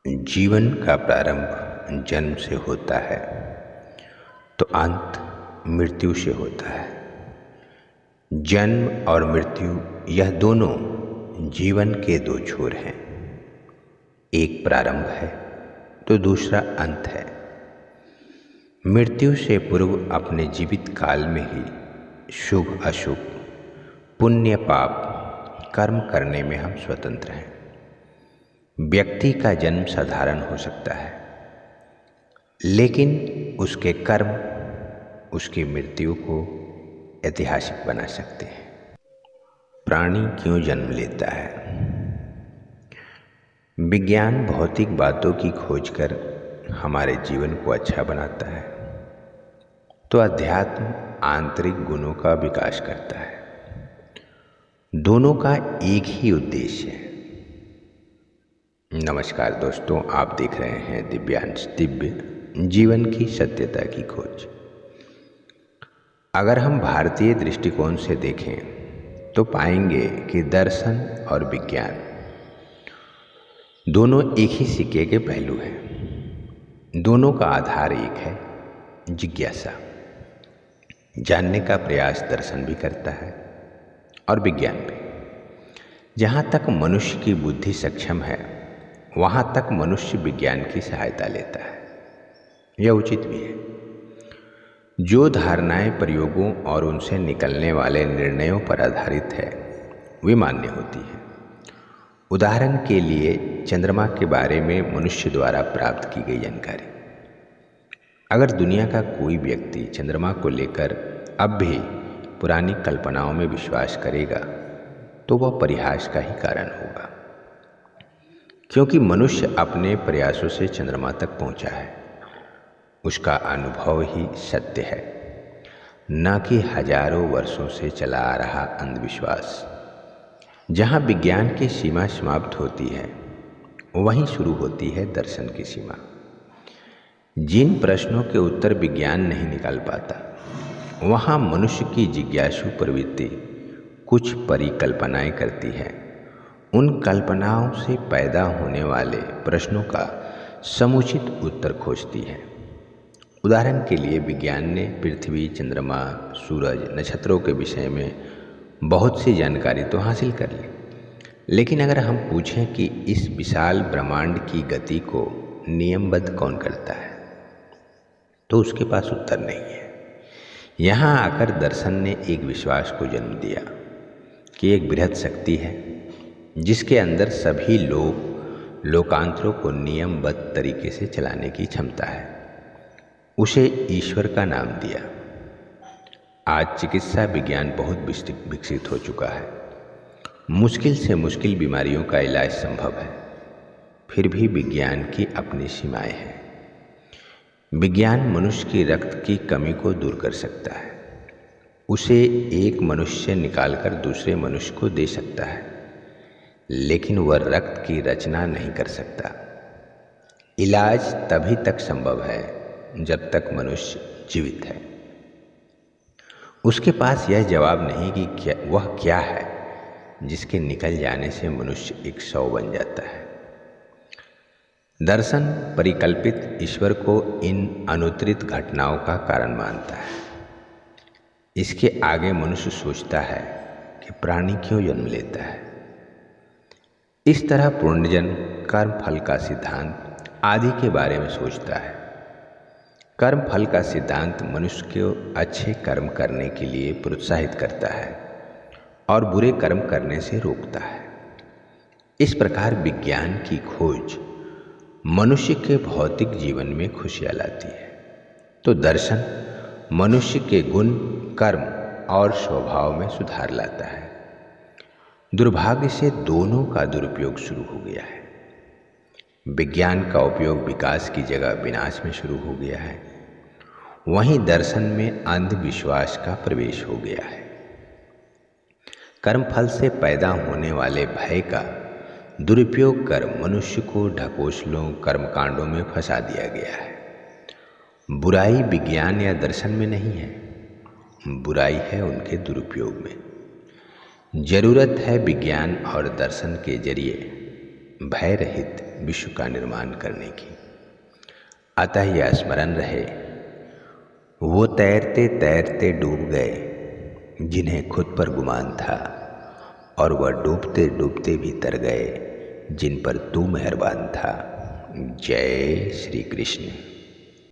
जीवन का प्रारंभ जन्म से होता है तो अंत मृत्यु से होता है। जन्म और मृत्यु यह दोनों जीवन के दो छोर हैं। एक प्रारंभ है तो दूसरा अंत है। मृत्यु से पूर्व अपने जीवित काल में ही शुभ अशुभ, पुण्य पाप कर्म करने में हम स्वतंत्र हैं। व्यक्ति का जन्म साधारण हो सकता है, लेकिन उसके कर्म उसकी मृत्यु को ऐतिहासिक बना सकते हैं। प्राणी क्यों जन्म लेता है? विज्ञान भौतिक बातों की खोज कर हमारे जीवन को अच्छा बनाता है, तो अध्यात्म आंतरिक गुणों का विकास करता है। दोनों का एक ही उद्देश्य है। नमस्कार दोस्तों, आप देख रहे हैं दिव्यांश दिव्य जीवन की सत्यता की खोज। अगर हम भारतीय दृष्टिकोण से देखें तो पाएंगे कि दर्शन और विज्ञान दोनों एक ही सिक्के के पहलू हैं। दोनों का आधार एक है, जिज्ञासा। जानने का प्रयास दर्शन भी करता है और विज्ञान भी। जहाँ तक मनुष्य की बुद्धि सक्षम है, वहाँ तक मनुष्य विज्ञान की सहायता लेता है। यह उचित भी है। जो धारणाएं प्रयोगों और उनसे निकलने वाले निर्णयों पर आधारित है, वे मान्य होती हैं। उदाहरण के लिए चंद्रमा के बारे में मनुष्य द्वारा प्राप्त की गई जानकारी। अगर दुनिया का कोई व्यक्ति चंद्रमा को लेकर अब भी पुरानी कल्पनाओं में विश्वास करेगा, तो वह परिहास का ही कारण होगा, क्योंकि मनुष्य अपने प्रयासों से चंद्रमा तक पहुंचा है। उसका अनुभव ही सत्य है, न कि हजारों वर्षों से चला आ रहा अंधविश्वास। जहाँ विज्ञान की सीमा समाप्त होती है, वहीं शुरू होती है दर्शन की सीमा। जिन प्रश्नों के उत्तर विज्ञान नहीं निकाल पाता, वहाँ मनुष्य की जिज्ञासु प्रवृत्ति कुछ परिकल्पनाएं करती है। उन कल्पनाओं से पैदा होने वाले प्रश्नों का समुचित उत्तर खोजती है। उदाहरण के लिए विज्ञान ने पृथ्वी, चंद्रमा, सूरज, नक्षत्रों के विषय में बहुत सी जानकारी तो हासिल कर ली, लेकिन अगर हम पूछें कि इस विशाल ब्रह्मांड की गति को नियमबद्ध कौन करता है, तो उसके पास उत्तर नहीं है। यहाँ आकर दर्शन ने एक विश्वास को जन्म दिया कि एक बृहद शक्ति है जिसके अंदर सभी लोकांतरों को नियमबद्ध तरीके से चलाने की क्षमता है। उसे ईश्वर का नाम दिया। आज चिकित्सा विज्ञान बहुत विकसित हो चुका है। मुश्किल से मुश्किल बीमारियों का इलाज संभव है, फिर भी विज्ञान की अपनी सीमाएं हैं। विज्ञान मनुष्य की रक्त की कमी को दूर कर सकता है। उसे एक मनुष्य से निकालकर दूसरे मनुष्य को दे सकता है, लेकिन वह रक्त की रचना नहीं कर सकता। इलाज तभी तक संभव है जब तक मनुष्य जीवित है। उसके पास यह जवाब नहीं कि वह क्या है जिसके निकल जाने से मनुष्य एक शव बन जाता है। दर्शन परिकल्पित ईश्वर को इन अनुत्तरित घटनाओं का कारण मानता है। इसके आगे मनुष्य सोचता है कि प्राणी क्यों जन्म लेता है। इस तरह पुनर्जन्म, कर्म फल का सिद्धांत आदि के बारे में सोचता है। कर्म फल का सिद्धांत मनुष्य को अच्छे कर्म करने के लिए प्रोत्साहित करता है और बुरे कर्म करने से रोकता है। इस प्रकार विज्ञान की खोज मनुष्य के भौतिक जीवन में खुशियाँ लाती है, तो दर्शन मनुष्य के गुण, कर्म और स्वभाव में सुधार लाता है। दुर्भाग्य से दोनों का दुरुपयोग शुरू हो गया है। विज्ञान का उपयोग विकास की जगह विनाश में शुरू हो गया है। वहीं दर्शन में अंधविश्वास का प्रवेश हो गया है। कर्मफल से पैदा होने वाले भय का दुरुपयोग कर मनुष्य को ढकोसलों, कर्मकांडों में फंसा दिया गया है। बुराई विज्ञान या दर्शन में नहीं है, बुराई है उनके दुरुपयोग में। जरूरत है विज्ञान और दर्शन के जरिए भय रहित विश्व का निर्माण करने की। अतः यह स्मरण रहे, वो तैरते तैरते डूब गए जिन्हें खुद पर गुमान था, और वह डूबते डूबते भी तर गए जिन पर तू मेहरबान था। जय श्री कृष्ण।